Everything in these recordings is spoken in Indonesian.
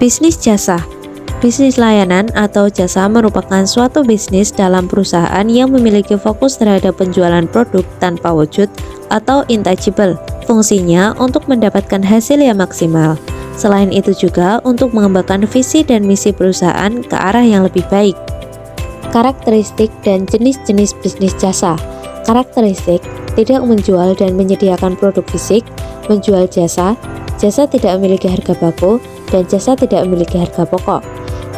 Bisnis jasa. Bisnis layanan atau jasa merupakan suatu bisnis dalam perusahaan yang memiliki fokus terhadap penjualan produk tanpa wujud atau intangible. Fungsinya untuk mendapatkan hasil yang maksimal. Selain itu juga untuk mengembangkan visi dan misi perusahaan ke arah yang lebih baik. Karakteristik dan jenis-jenis bisnis jasa. Karakteristik: tidak menjual dan menyediakan produk fisik, menjual jasa, jasa tidak memiliki harga baku, dan jasa tidak memiliki harga pokok.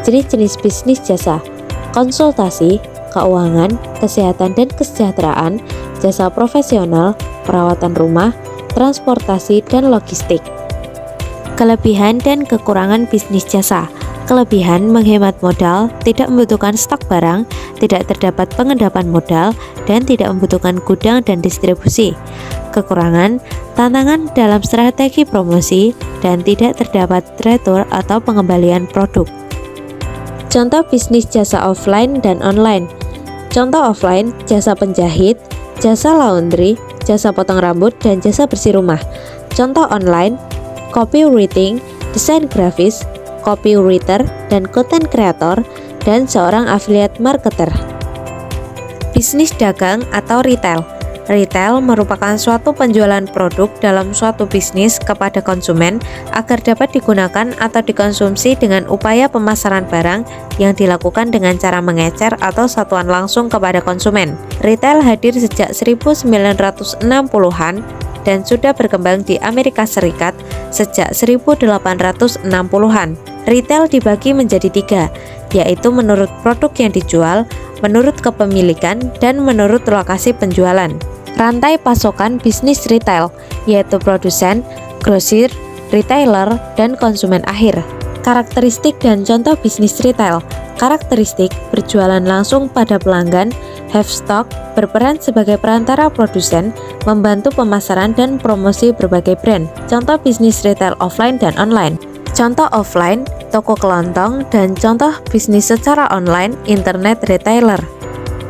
Jenis-jenis bisnis jasa: konsultasi, keuangan, kesehatan dan kesejahteraan, jasa profesional, perawatan rumah, transportasi dan logistik. Kelebihan dan kekurangan bisnis jasa. Kelebihan: menghemat modal, tidak membutuhkan stok barang, tidak terdapat pengendapan modal, dan tidak membutuhkan gudang dan distribusi. Kekurangan: tantangan dalam strategi promosi, dan tidak terdapat retur atau pengembalian produk. Contoh bisnis jasa offline dan online. Contoh offline: jasa penjahit, jasa laundry, jasa potong rambut, dan jasa bersih rumah. Contoh online: copywriting, desain grafis, copywriter, dan content creator, dan seorang affiliate marketer. Bisnis dagang atau retail. Retail merupakan suatu penjualan produk dalam suatu bisnis kepada konsumen agar dapat digunakan atau dikonsumsi dengan upaya pemasaran barang yang dilakukan dengan cara mengecer atau satuan langsung kepada konsumen. Retail hadir sejak 1960-an dan sudah berkembang di Amerika Serikat sejak 1860-an. Retail dibagi menjadi 3, yaitu menurut produk yang dijual, menurut kepemilikan, dan menurut lokasi penjualan. Rantai pasokan bisnis retail, yaitu produsen, grosir, retailer, dan konsumen akhir. Karakteristik dan contoh bisnis retail. Karakteristik: berjualan langsung pada pelanggan, have stock, berperan sebagai perantara produsen, membantu pemasaran dan promosi berbagai brand. Contoh bisnis retail offline dan online. Contoh offline, toko kelontong, dan contoh bisnis secara online, internet retailer.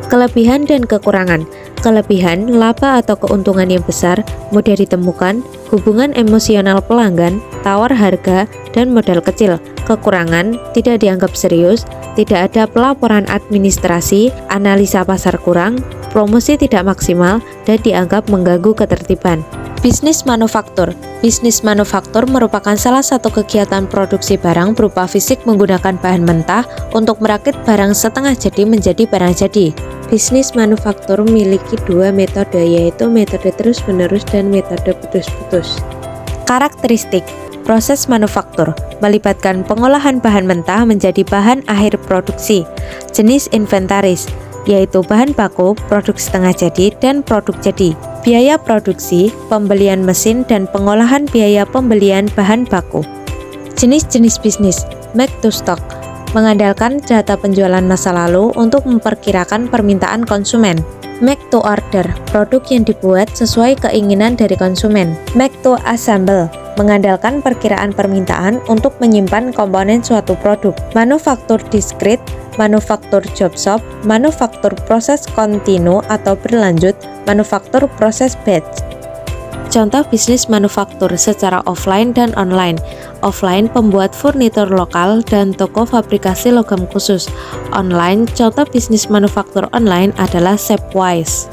Kelebihan dan kekurangan. Kelebihan: laba atau keuntungan yang besar, mudah ditemukan, hubungan emosional pelanggan, tawar harga, dan modal kecil. Kekurangan: tidak dianggap serius, tidak ada pelaporan administrasi, analisa pasar kurang, promosi tidak maksimal, dan dianggap mengganggu ketertiban. Bisnis manufaktur. Bisnis manufaktur merupakan salah satu kegiatan produksi barang berupa fisik menggunakan bahan mentah untuk merakit barang setengah jadi menjadi barang jadi. Bisnis manufaktur memiliki 2 metode, yaitu metode terus-menerus dan metode putus-putus. Karakteristik: proses manufaktur melibatkan pengolahan bahan mentah menjadi bahan akhir produksi. Jenis inventaris, yaitu bahan baku, produk setengah jadi, dan produk jadi. Biaya produksi, pembelian mesin, dan pengolahan biaya pembelian bahan baku. Jenis-jenis bisnis. Make to stock, mengandalkan data penjualan masa lalu untuk memperkirakan permintaan konsumen. Make to order, produk yang dibuat sesuai keinginan dari konsumen. Make to assemble, mengandalkan perkiraan permintaan untuk menyimpan komponen suatu produk. Manufaktur diskrit, manufaktur job shop, manufaktur proses kontinu atau berlanjut, manufaktur proses batch. Contoh bisnis manufaktur secara offline dan online. Offline, pembuat furnitur lokal dan toko fabrikasi logam khusus. Online, contoh bisnis manufaktur online adalah Shapeways.